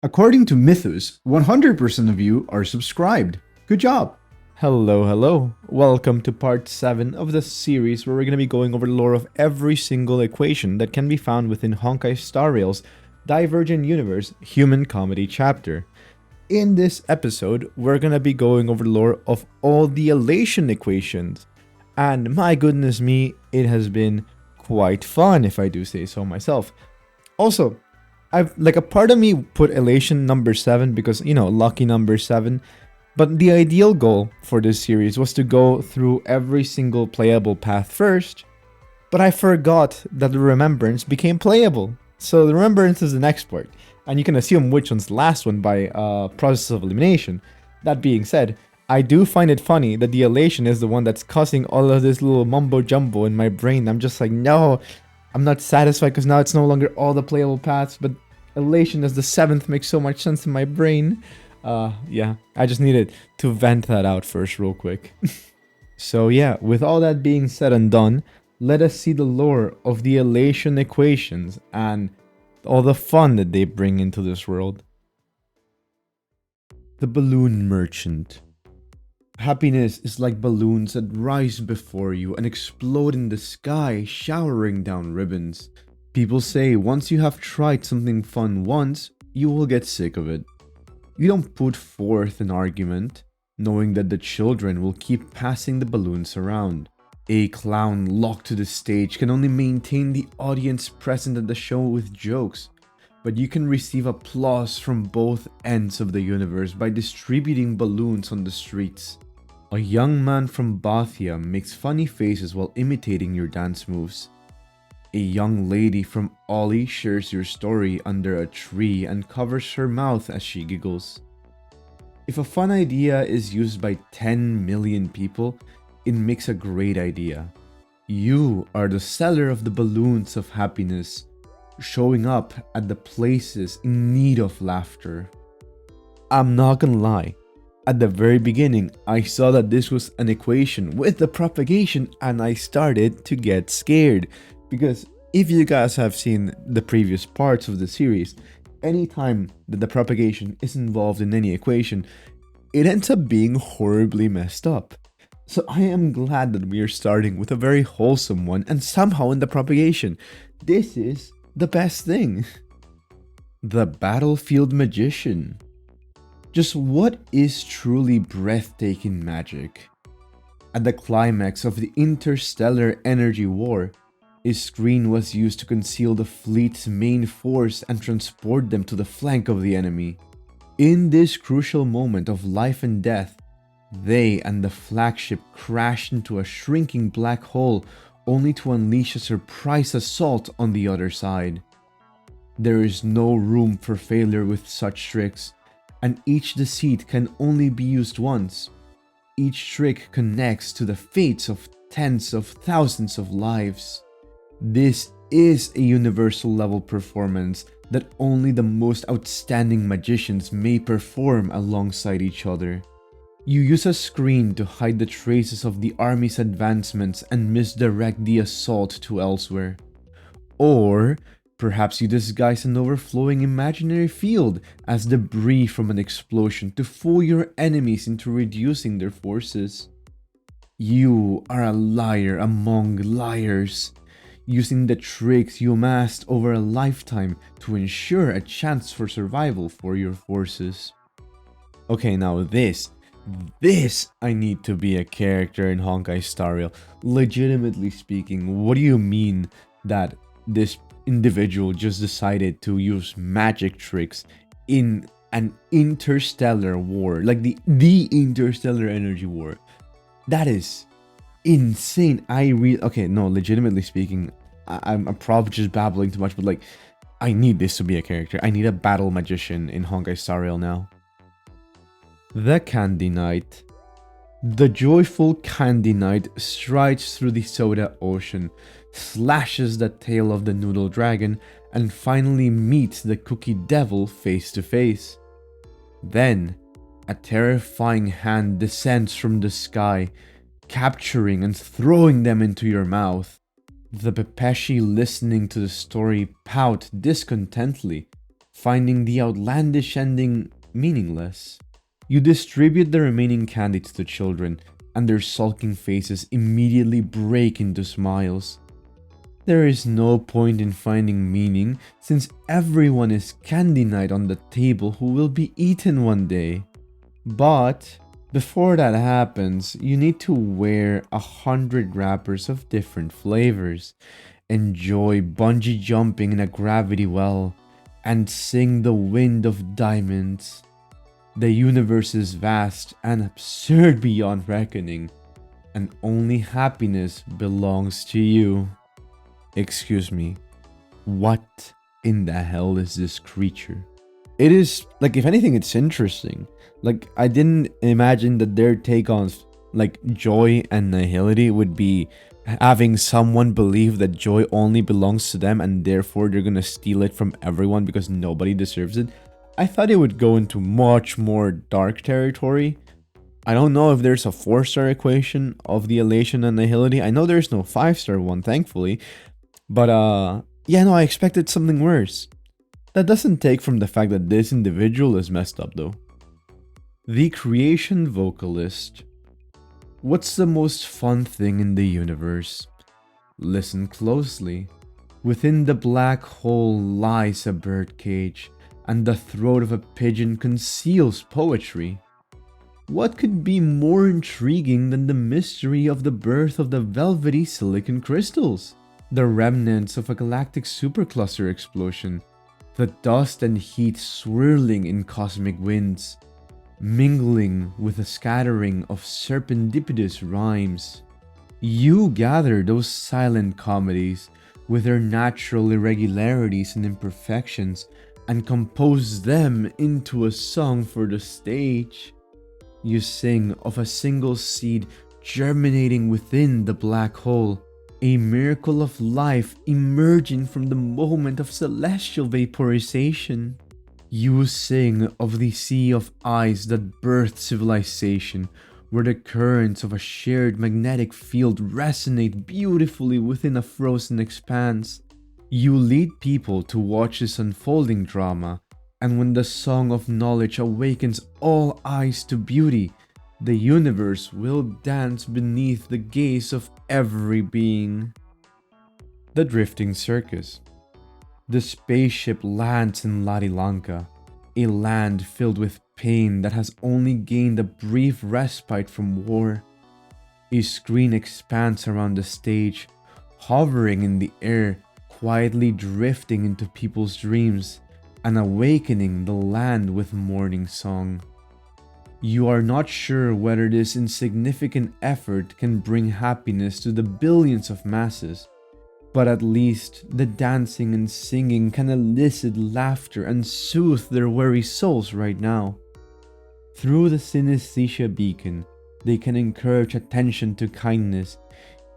According to Mythos, 100% of you are subscribed. Good job! Hello, hello. Welcome to part 7 of the series where we're going to be going over the lore of every single equation that can be found within Honkai Star Rail's Divergent Universe Human Comedy chapter. In this episode, we're going to be going over the lore of all the Elation equations. And my goodness me, it has been quite fun if I do say so myself. Also, a part of me put Elation number 7 because, lucky number 7. But the ideal goal for this series was to go through every single playable path first, but I forgot that the Remembrance became playable. So the Remembrance is the next part, and you can assume which one's the last one by process of elimination. That being said, I do find it funny that the Elation is the one that's causing all of this little mumbo jumbo in my brain. I'm just like, no, I'm not satisfied because now it's no longer all the playable paths, but Elation as the 7th makes so much sense in my brain. Yeah, I just needed to vent that out first real quick. So yeah, with all that being said and done, let us see the lore of the Elation equations and all the fun that they bring into this world. The Balloon Merchant. Happiness is like balloons that rise before you and explode in the sky, showering down ribbons. People say once you have tried something fun once, you will get sick of it. You don't put forth an argument, knowing that the children will keep passing the balloons around. A clown locked to the stage can only maintain the audience present at the show with jokes, but you can receive applause from both ends of the universe by distributing balloons on the streets. A young man from Bathia makes funny faces while imitating your dance moves. A young lady from Ollie shares your story under a tree and covers her mouth as she giggles. If a fun idea is used by 10 million people, it makes a great idea. You are the seller of the balloons of happiness, showing up at the places in need of laughter. I'm not gonna lie, at the very beginning, I saw that this was an equation with the propagation and I started to get scared. Because if you guys have seen the previous parts of the series, anytime that the propagation is involved in any equation, it ends up being horribly messed up. So I am glad that we are starting with a very wholesome one and somehow in the propagation. This is the best thing. The Battlefield Magician. Just what is truly breathtaking magic? At the climax of the Interstellar Energy War, a screen was used to conceal the fleet's main force and transport them to the flank of the enemy. In this crucial moment of life and death, they and the flagship crashed into a shrinking black hole only to unleash a surprise assault on the other side. There is no room for failure with such tricks, and each deceit can only be used once. Each trick connects to the fates of tens of thousands of lives. This is a universal level performance that only the most outstanding magicians may perform alongside each other. You use a screen to hide the traces of the army's advancements and misdirect the assault to elsewhere. Or perhaps you disguise an overflowing imaginary field as debris from an explosion to fool your enemies into reducing their forces. You are a liar among liars, using the tricks you amassed over a lifetime to ensure a chance for survival for your forces. Okay, now this I need to be a character in Honkai Star Rail. Legitimately speaking, what do you mean that this individual just decided to use magic tricks in an interstellar war, like the Interstellar Energy War? That is insane. Okay, no, legitimately speaking, I'm probably just babbling too much, but I need this to be a character. I need a battle magician in Honkai Star Rail now. The Candy Knight. The joyful Candy Knight strides through the soda ocean, slashes the tail of the noodle dragon, and finally meets the cookie devil face to face. Then, a terrifying hand descends from the sky, capturing and throwing them into your mouth. The Pepeshi, listening to the story, pout discontently, finding the outlandish ending meaningless. You distribute the remaining candy to the children, and their sulking faces immediately break into smiles. There is no point in finding meaning since everyone is candy knight on the table who will be eaten one day. But before that happens, you need to wear 100 wrappers of different flavors, enjoy bungee jumping in a gravity well, and sing the wind of diamonds. The universe is vast and absurd beyond reckoning, and only happiness belongs to you. Excuse me, what in the hell is this creature? It is, like, if anything, it's interesting. Like, I didn't imagine that their take on, like, joy and nihility would be having someone believe that joy only belongs to them and therefore they're gonna steal it from everyone because nobody deserves it. I thought it would go into much more dark territory. I don't know if there's a 4-star equation of the elation and nihility. I know there's no 5-star one, thankfully. But, yeah, no, I expected something worse. That doesn't take from the fact that this individual is messed up, though. The creation vocalist. What's the most fun thing in the universe? Listen closely. Within the black hole lies a birdcage, and the throat of a pigeon conceals poetry. What could be more intriguing than the mystery of the birth of the velvety silicon crystals? The remnants of a galactic supercluster explosion, the dust and heat swirling in cosmic winds, mingling with a scattering of serendipitous rhymes. You gather those silent comedies with their natural irregularities and imperfections and compose them into a song for the stage. You sing of a single seed germinating within the black hole, a miracle of life emerging from the moment of celestial vaporization. You sing of the sea of ice that birthed civilization, where the currents of a shared magnetic field resonate beautifully within a frozen expanse. You lead people to watch this unfolding drama, and when the song of knowledge awakens all eyes to beauty, the universe will dance beneath the gaze of every being. The drifting circus. The spaceship lands in Ladilanka, a land filled with pain that has only gained a brief respite from war. A screen expands around the stage, hovering in the air, quietly drifting into people's dreams and awakening the land with morning song. You are not sure whether this insignificant effort can bring happiness to the billions of masses, but at least the dancing and singing can elicit laughter and soothe their weary souls right now. Through the synesthesia beacon, they can encourage attention to kindness,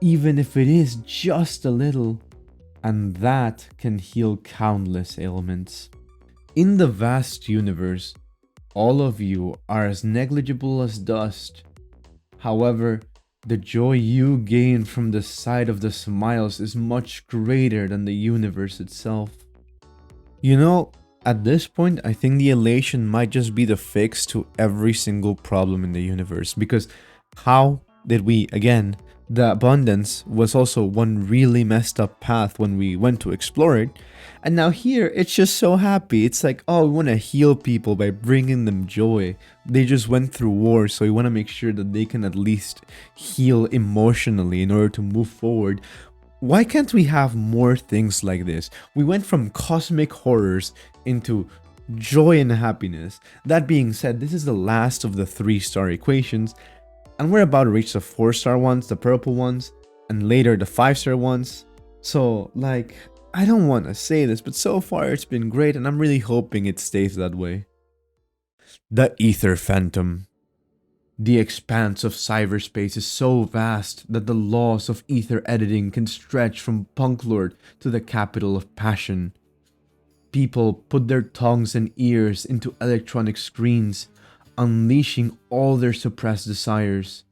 even if it is just a little, and that can heal countless ailments. In the vast universe, all of you are as negligible as dust. However, the joy you gain from the sight of the smiles is much greater than the universe itself. You know, at this point, I think the elation might just be the fix to every single problem in the universe, because how did we, again, the abundance was also one really messed up path when we went to explore it. And now here, it's just so happy. It's like, oh, we want to heal people by bringing them joy. They just went through war, so we want to make sure that they can at least heal emotionally in order to move forward. Why can't we have more things like this? We went from cosmic horrors into joy and happiness. That being said, this is the last of the 3-star equations, and we're about to reach the 4-star ones, the purple ones, and later the 5-star ones. So, like, I don't want to say this, but so far it's been great, and I'm really hoping it stays that way. The Aether Phantom. The expanse of cyberspace is so vast that the laws of ether editing can stretch from Punklord to the capital of passion. People put their tongues and ears into electronic screens, unleashing all their suppressed desires.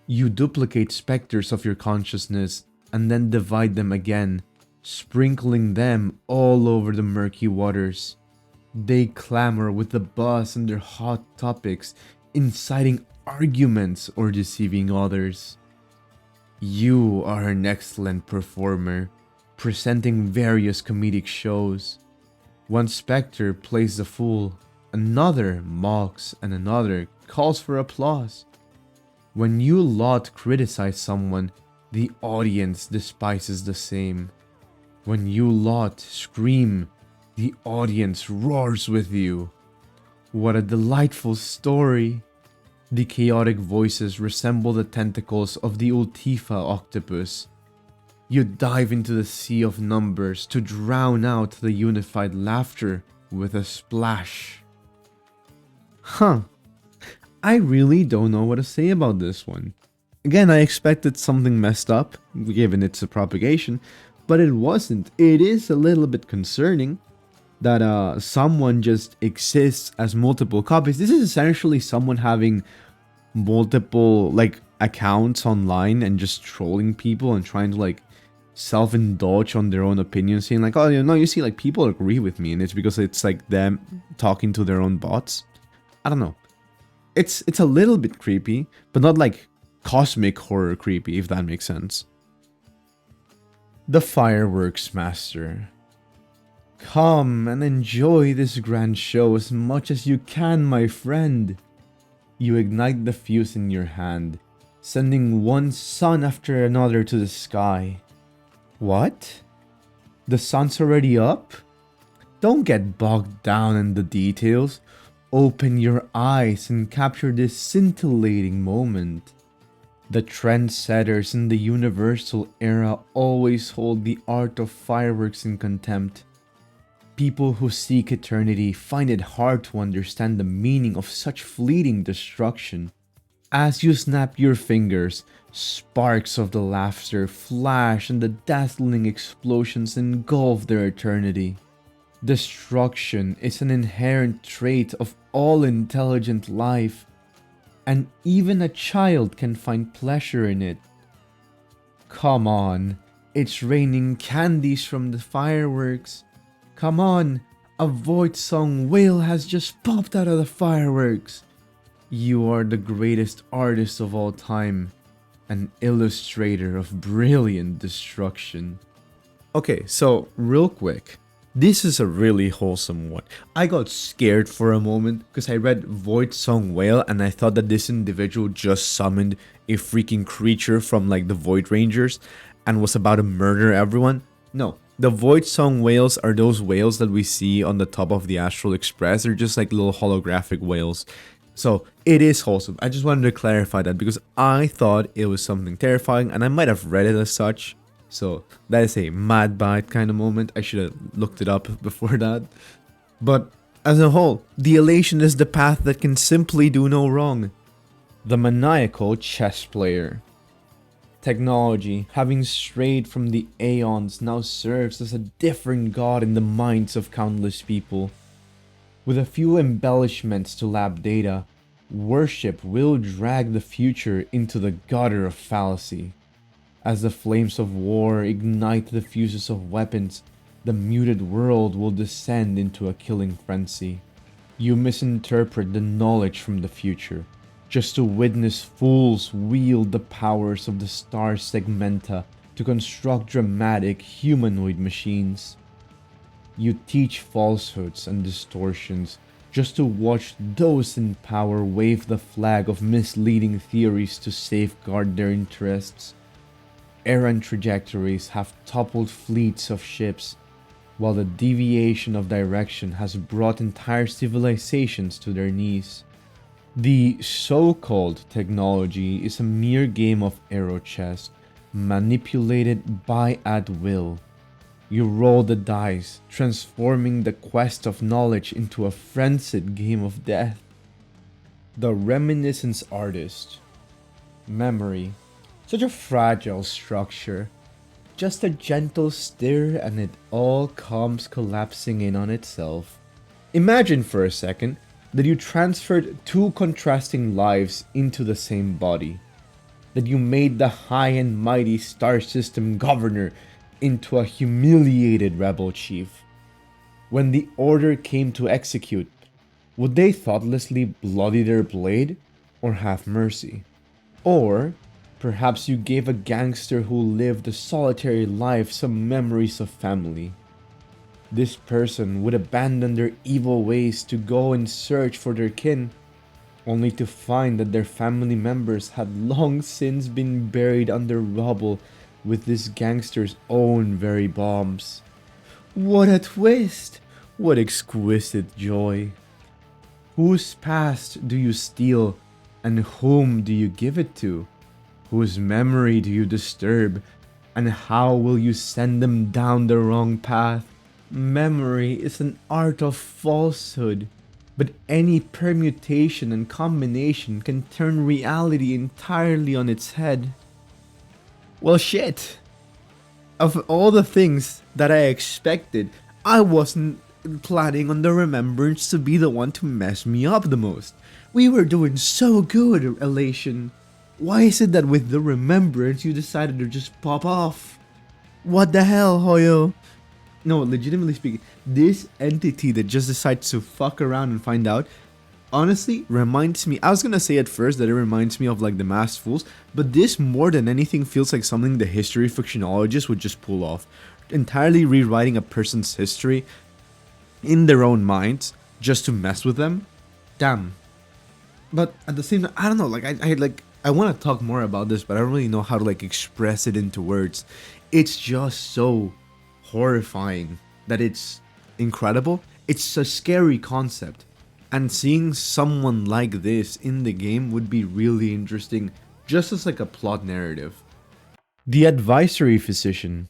You duplicate specters of your consciousness and then divide them again, sprinkling them all over the murky waters. They clamor with the buzz and their hot topics, inciting arguments or deceiving others. You are an excellent performer, presenting various comedic shows. One specter plays the fool, another mocks, and another calls for applause. When you lot criticize someone, the audience despises the same. When you lot scream, the audience roars with you. What a delightful story! The chaotic voices resemble the tentacles of the Ultifa octopus. You dive into the sea of numbers to drown out the unified laughter with a splash. I really don't know what to say about this one. Again, I expected something messed up, given its propagation, but it wasn't. It is a little bit concerning that someone just exists as multiple copies. This is essentially someone having multiple accounts online and just trolling people and trying to self-indulge on their own opinions, saying oh, you see, people agree with me, and it's because it's them talking to their own bots. I don't know. It's a little bit creepy, but not cosmic horror creepy, if that makes sense. The Fireworks Master. Come and enjoy this grand show as much as you can, my friend. You ignite the fuse in your hand, sending one sun after another to the sky. What? The sun's already up? Don't get bogged down in the details. Open your eyes and capture this scintillating moment. The trendsetters in the universal era always hold the art of fireworks in contempt. People who seek eternity find it hard to understand the meaning of such fleeting destruction. As you snap your fingers, sparks of the laughter flash and the dazzling explosions engulf their eternity. Destruction is an inherent trait of all intelligent life, and even a child can find pleasure in it. Come on, it's raining candies from the fireworks. Come on, a void song whale has just popped out of the fireworks. You are the greatest artist of all time, an illustrator of brilliant destruction. Okay, so real quick, this is a really wholesome one. I got scared for a moment because I read Void Song Whale and I thought that this individual just summoned a freaking creature from the Void Rangers and was about to murder everyone. No, the Void Song Whales are those whales that we see on the top of the Astral Express. They're just little holographic whales. So it is wholesome. I just wanted to clarify that because I thought it was something terrifying and I might have read it as such. So that is a mad bite kind of moment. I should have looked it up before that. But as a whole, the Elation is the path that can simply do no wrong. The Maniacal chess player. Technology, having strayed from the aeons, now serves as a different god in the minds of countless people. With a few embellishments to lab data, worship will drag the future into the gutter of fallacy. As the flames of war ignite the fuses of weapons, the muted world will descend into a killing frenzy. You misinterpret the knowledge from the future, just to witness fools wield the powers of the star segmenta to construct dramatic humanoid machines. You teach falsehoods and distortions just to watch those in power wave the flag of misleading theories to safeguard their interests. Errant trajectories have toppled fleets of ships, while the deviation of direction has brought entire civilizations to their knees. The so-called technology is a mere game of aero chess, manipulated by at will. You roll the dice, transforming the quest of knowledge into a frenzied game of death. The Remiscience Artist. Memory. Such a fragile structure. Just a gentle stir and it all comes collapsing in on itself. Imagine for a second that you transferred two contrasting lives into the same body. That you made the high and mighty star system governor into a humiliated rebel chief. When the order came to execute, would they thoughtlessly bloody their blade or have mercy? Or perhaps you gave a gangster who lived a solitary life some memories of family. This person would abandon their evil ways to go and search for their kin, only to find that their family members had long since been buried under rubble with this gangster's own very bombs. What a twist! What exquisite joy! Whose past do you steal, and whom do you give it to? Whose memory do you disturb, and how will you send them down the wrong path? Memory is an art of falsehood, but any permutation and combination can turn reality entirely on its head. Well, shit. Of all the things that I expected, I wasn't planning on the remembrance to be the one to mess me up the most. We were doing so good, Elation. Why is it that with the remembrance you decided to just pop off? What the hell, Hoyo? No, legitimately speaking, this entity that just decides to fuck around and find out, honestly, reminds me, I was gonna say at first that it reminds me of like the Masked Fools, but this more than anything feels like something the history fictionologist would just pull off. Entirely rewriting a person's history in their own minds just to mess with them. Damn. But at the same time, I don't know, like I want to talk more about this, but I don't really know how to like express it into words. It's just so horrifying that it's incredible. It's a scary concept, and seeing someone like this in the game would be really interesting, just as like a plot narrative. The Advisory Physician.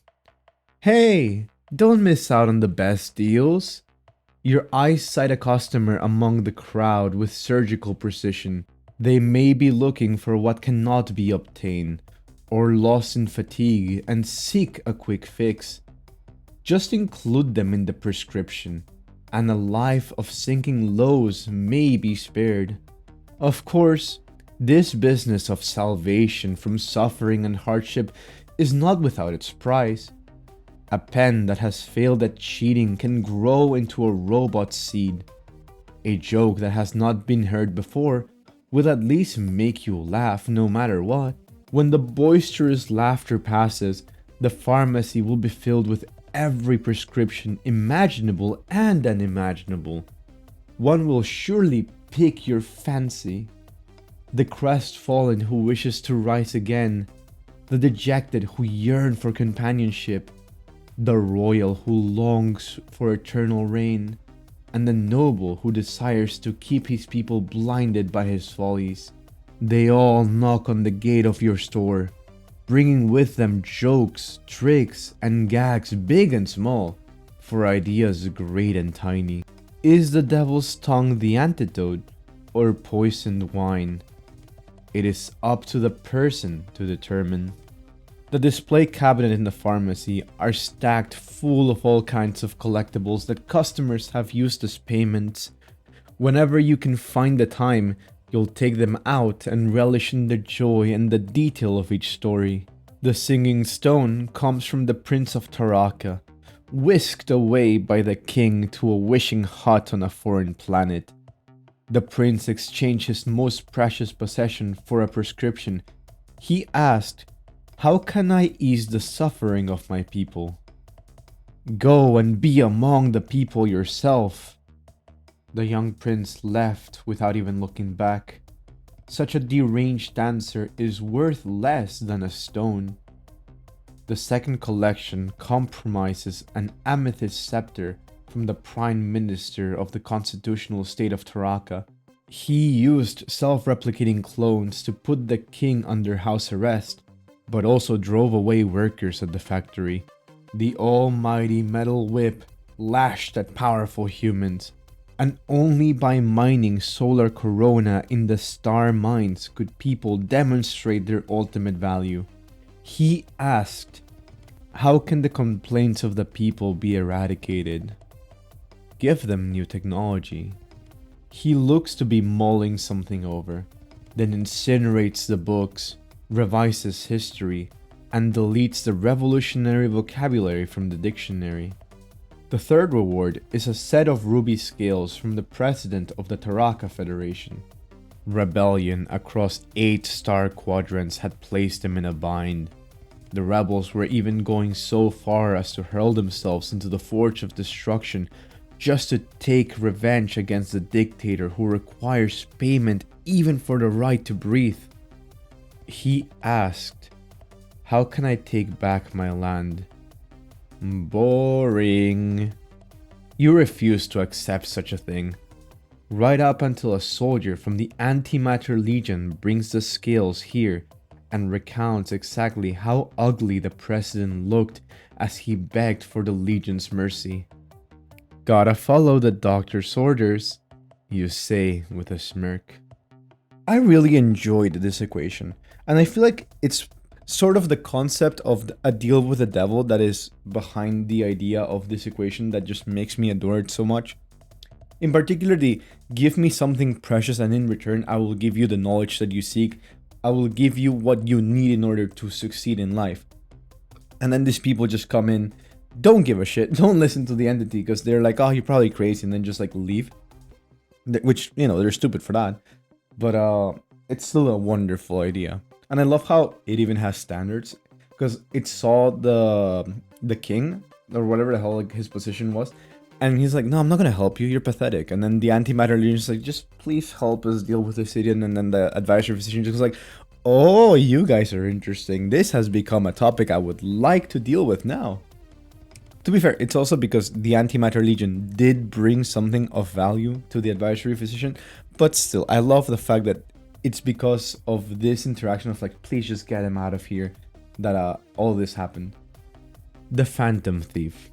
Hey, don't miss out on the best deals. Your eyes sight a customer among the crowd with surgical precision. They may be looking for what cannot be obtained, or lost in fatigue and seek a quick fix. Just include them in the prescription, and a life of sinking lows may be spared. Of course, this business of salvation from suffering and hardship is not without its price. A pen that has failed at cheating can grow into a robot seed. A joke that has not been heard before will at least make you laugh no matter what. When the boisterous laughter passes, the pharmacy will be filled with every prescription imaginable and unimaginable. One will surely pique your fancy. The crestfallen who wishes to rise again, the dejected who yearn for companionship, the royal who longs for eternal reign, and the noble who desires to keep his people blinded by his follies. They all knock on the gate of your store, bringing with them jokes, tricks, and gags big and small, for ideas great and tiny. Is the devil's tongue the antidote, or poisoned wine? It is up to the person to determine. The display cabinet in the pharmacy are stacked full of all kinds of collectibles that customers have used as payments. Whenever you can find the time, you'll take them out and relish in the joy and the detail of each story. The singing stone comes from the Prince of Taraka, whisked away by the king to a wishing hut on a foreign planet. The prince exchanged his most precious possession for a prescription. He asked, "How can I ease the suffering of my people?" "Go and be among the people yourself." The young prince left without even looking back. Such a deranged dancer is worth less than a stone. The second collection comprises an amethyst scepter from the Prime Minister of the Constitutional State of Taraka. He used self-replicating clones to put the king under house arrest, but also drove away workers at the factory. The almighty metal whip lashed at powerful humans, and only by mining solar corona in the star mines could people demonstrate their ultimate value. He asked, "How can the complaints of the people be eradicated?" "Give them new technology." He looks to be mulling something over, then incinerates the books, revises history, and deletes the revolutionary vocabulary from the dictionary. The third reward is a set of ruby scales from the president of the Taraka Federation. Rebellion across 8 star quadrants had placed him in a bind. The rebels were even going so far as to hurl themselves into the Forge of Destruction just to take revenge against the dictator who requires payment even for the right to breathe. He asked, "How can I take back my land?" Boring. You refuse to accept such a thing. Right up until a soldier from the Antimatter Legion brings the scales here and recounts exactly how ugly the president looked as he begged for the Legion's mercy. "Gotta follow the doctor's orders," you say with a smirk. I really enjoyed this equation, and I feel like it's sort of the concept of a deal with the devil that is behind the idea of this equation that just makes me adore it so much. In particular, the give me something precious and in return I will give you the knowledge that you seek. I will give you what you need in order to succeed in life. And then these people just come in, don't give a shit, don't listen to the entity because they're like, oh, you're probably crazy, and then just like leave. Which, you know, they're stupid for that. But it's still a wonderful idea. And I love how it even has standards, because it saw the king, or whatever the hell like his position was, and he's like, no, I'm not gonna help you, you're pathetic. And then the Antimatter Legion is like, just please help us deal with this idiot. And then the Advirsory Physician just goes like, oh, you guys are interesting. This has become a topic I would like to deal with now. To be fair, it's also because the Antimatter Legion did bring something of value to the Advirsory Physician, but still, I love the fact that it's because of this interaction of like, please just get him out of here, that all this happened. The Phantom Thief.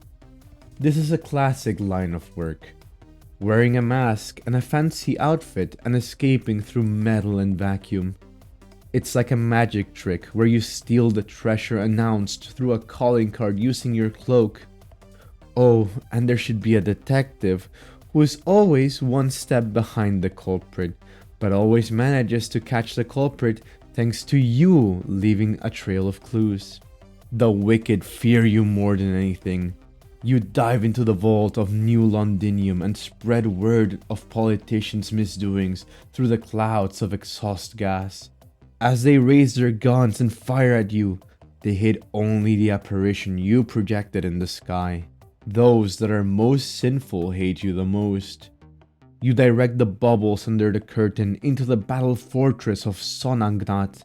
This is a classic line of work. Wearing a mask and a fancy outfit and escaping through metal and vacuum. It's like a magic trick where you steal the treasure announced through a calling card using your cloak. Oh, and there should be a detective who is always one step behind the culprit, but always manages to catch the culprit thanks to you leaving a trail of clues. The wicked fear you more than anything. You dive into the vault of New Londinium and spread word of politicians' misdoings through the clouds of exhaust gas. As they raise their guns and fire at you, they hit only the apparition you projected in the sky. Those that are most sinful hate you the most. You direct the bubbles under the curtain into the battle fortress of Sonangnat.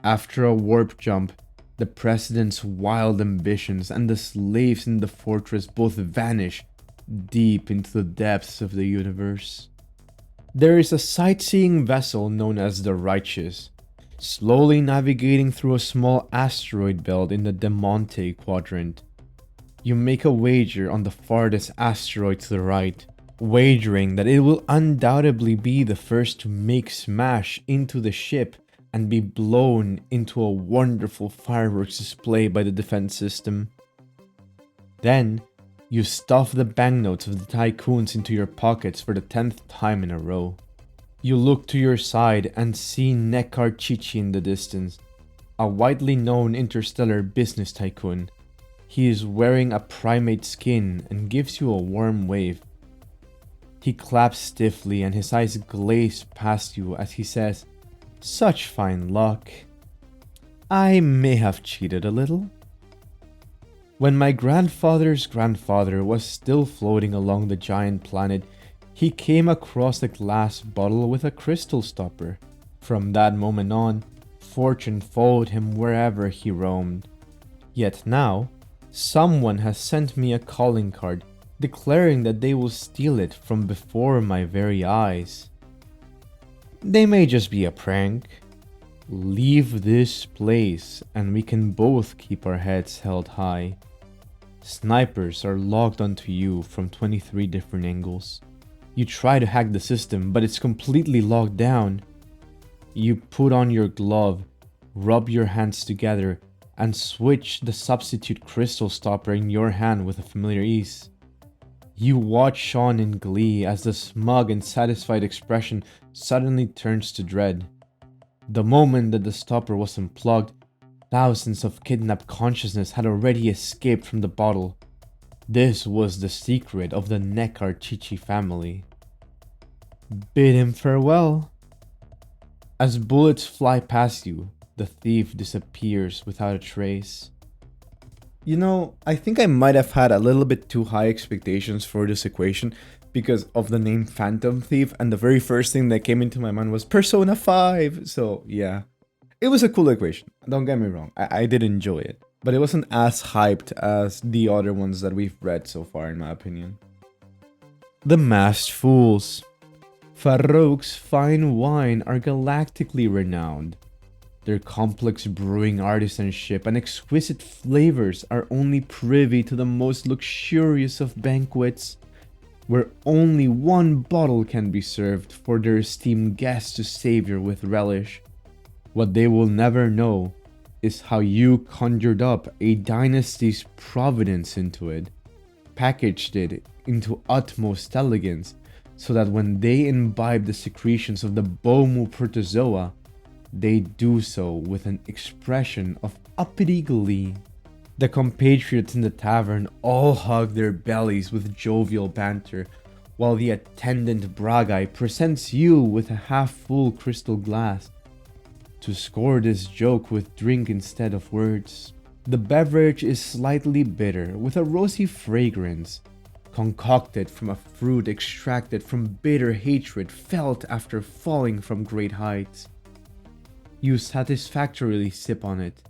After a warp jump, the president's wild ambitions and the slaves in the fortress both vanish deep into the depths of the universe. There is a sightseeing vessel known as the Righteous, slowly navigating through a small asteroid belt in the Demonte quadrant. You make a wager on the farthest asteroid to the right, wagering that it will undoubtedly be the first to make smash into the ship and be blown into a wonderful fireworks display by the defense system. Then, you stuff the banknotes of the tycoons into your pockets for the 10th time in a row. You look to your side and see Nekar Chichi in the distance, a widely known interstellar business tycoon. He is wearing a primate skin and gives you a warm wave. He claps stiffly and his eyes glaze past you as he says, "Such fine luck. I may have cheated a little." When my grandfather's grandfather was still floating along the giant planet, he came across a glass bottle with a crystal stopper. From that moment on, fortune followed him wherever he roamed. Yet now, someone has sent me a calling card declaring that they will steal it from before my very eyes. They may just be a prank. Leave this place and we can both keep our heads held high. Snipers are logged onto you from 23 different angles. You try to hack the system, but it's completely locked down. You put on your glove, rub your hands together, and switch the substitute crystal stopper in your hand with a familiar ease. You watch Sean in glee as the smug and satisfied expression suddenly turns to dread. The moment that the stopper was unplugged, thousands of kidnapped consciousness had already escaped from the bottle. This was the secret of the ManCarSua family. Bid him farewell. As bullets fly past you, the thief disappears without a trace. You know, I think I might have had a little bit too high expectations for this equation because of the name Phantom Thief, and the very first thing that came into my mind was Persona 5. So yeah, it was a cool equation. Don't get me wrong, I did enjoy it, but it wasn't as hyped as the other ones that we've read so far, in my opinion. The Masked Fools. Farouk's fine wine are galactically renowned. Their complex brewing artisanship and exquisite flavors are only privy to the most luxurious of banquets, where only one bottle can be served for their esteemed guests to savor with relish. What they will never know is how you conjured up a dynasty's providence into it, packaged it into utmost elegance, so that when they imbibe the secretions of the Bomu protozoa, they do so with an expression of uppity glee. The compatriots in the tavern all hug their bellies with jovial banter, while the attendant Bragai presents you with a half-full crystal glass to score this joke with drink instead of words. The beverage is slightly bitter with a rosy fragrance, concocted from a fruit extracted from bitter hatred felt after falling from great heights. You satisfactorily sip on it,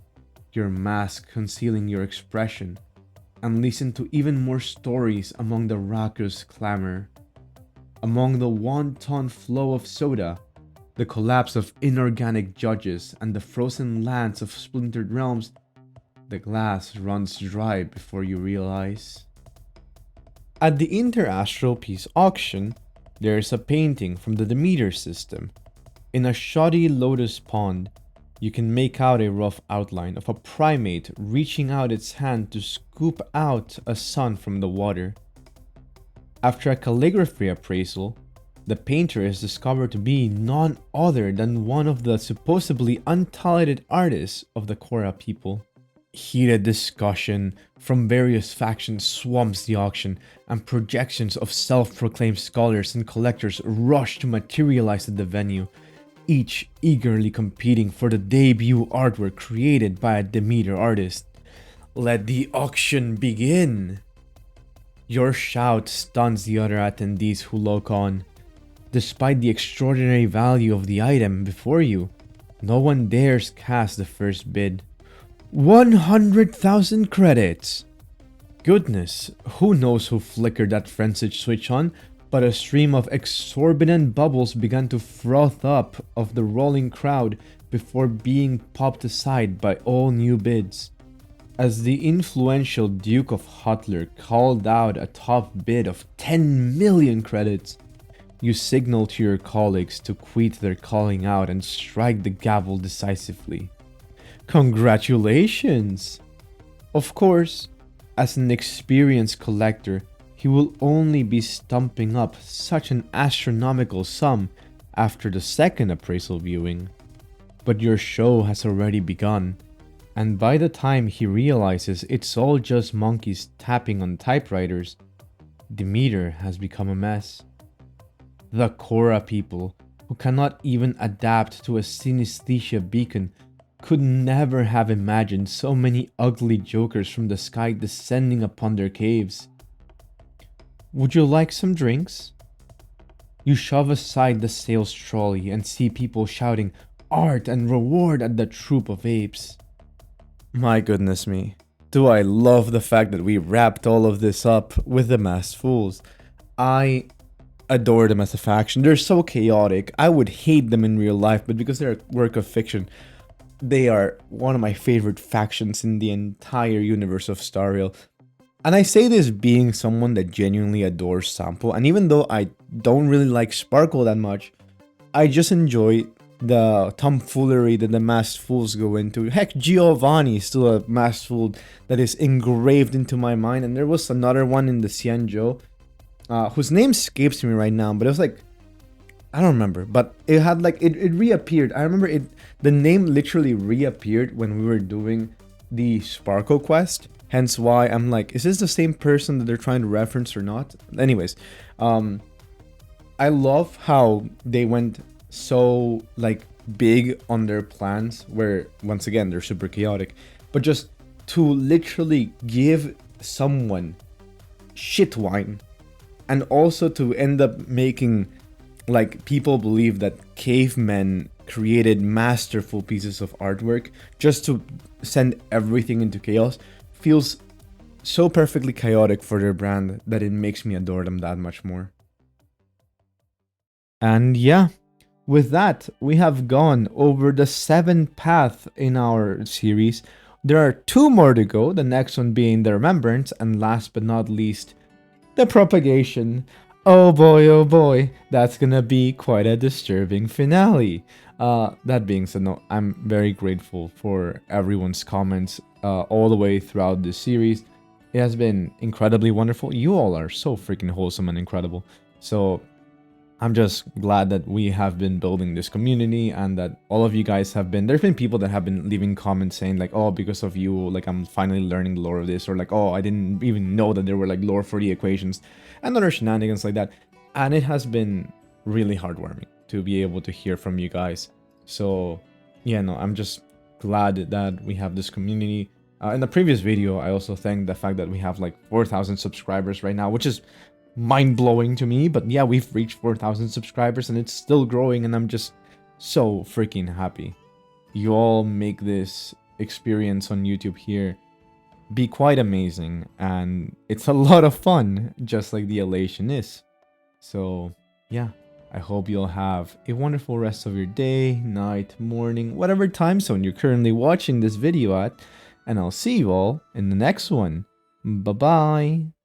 your mask concealing your expression, and listen to even more stories among the raucous clamor. Among the wanton flow of soda, the collapse of inorganic judges, and the frozen lands of splintered realms, the glass runs dry before you realize. At the Interastral Peace auction, there is a painting from the Demeter system. In a shoddy lotus pond, you can make out a rough outline of a primate reaching out its hand to scoop out a sun from the water. After a calligraphy appraisal, the painter is discovered to be none other than one of the supposedly untalented artists of the Korra people. Heated discussion from various factions swamps the auction, and projections of self-proclaimed scholars and collectors rush to materialize at the venue, each eagerly competing for the debut artwork created by a Demeter artist. Let the auction begin! Your shout stuns the other attendees who look on. Despite the extraordinary value of the item before you, no one dares cast the first bid. 100,000 credits! Goodness, who knows who flickered that frenzied switch on, but a stream of exorbitant bubbles began to froth up of the rolling crowd before being popped aside by all new bids. As the influential Duke of Hutler called out a top bid of 10 million credits, you signal to your colleagues to quit their calling out and strike the gavel decisively. Congratulations! Of course, as an experienced collector, he will only be stumping up such an astronomical sum after the second appraisal viewing. But your show has already begun, and by the time he realizes it's all just monkeys tapping on typewriters, Demeter has become a mess. The Korra people, who cannot even adapt to a synesthesia beacon, could never have imagined so many ugly jokers from the sky descending upon their caves. Would you like some drinks? You shove aside the sales trolley and see people shouting art and reward at the troop of apes. My goodness me, do I love the fact that we wrapped all of this up with the Masked Fools. I adore them as a faction. They're so chaotic. I would hate them in real life, but because they're a work of fiction, they are one of my favorite factions in the entire universe of Star Rail. And I say this being someone that genuinely adores Sampo, and even though I don't really like Sparkle that much, I just enjoy the tomfoolery that the Masked Fools go into. Heck, Giovanni is still a Masked Fool that is engraved into my mind, and there was another one in the Xianzhou, whose name escapes me right now, but it was like, I don't remember, but it had like, it reappeared. I remember the name literally reappeared when we were doing the Sparkle quest. Hence why I'm like, is this the same person that they're trying to reference or not? Anyways, I love how they went so like big on their plans, where once again they're super chaotic, but just to literally give someone shit wine, and also to end up making like people believe that cavemen created masterful pieces of artwork just to send everything into chaos, feels so perfectly chaotic for their brand that it makes me adore them that much more. And yeah, with that, we have gone over the 7th path in our series. There are 2 more to go, the next one being the Remembrance, and last but not least, the Propagation. Oh boy, that's gonna be quite a disturbing finale. That being said, no, I'm very grateful for everyone's comments all the way throughout this series. It has been incredibly wonderful. You all are so freaking wholesome and incredible. So I'm just glad that we have been building this community, and that all of you guys have been, there's been people that have been leaving comments saying like, oh, because of you, like I'm finally learning the lore of this, or like, oh, I didn't even know that there were like lore for the equations and other shenanigans like that. And it has been really heartwarming to be able to hear from you guys. So yeah, no, I'm just glad that we have this community. In the previous video, I also thanked the fact that we have like 4,000 subscribers right now, which is mind-blowing to me. But yeah, we've reached 4,000 subscribers and it's still growing, and I'm just so freaking happy. You all make this experience on YouTube here be quite amazing, and it's a lot of fun, just like the Elation is. So yeah, I hope you'll have a wonderful rest of your day, night, morning, whatever time zone you're currently watching this video at, and I'll see you all in the next one. Bye bye.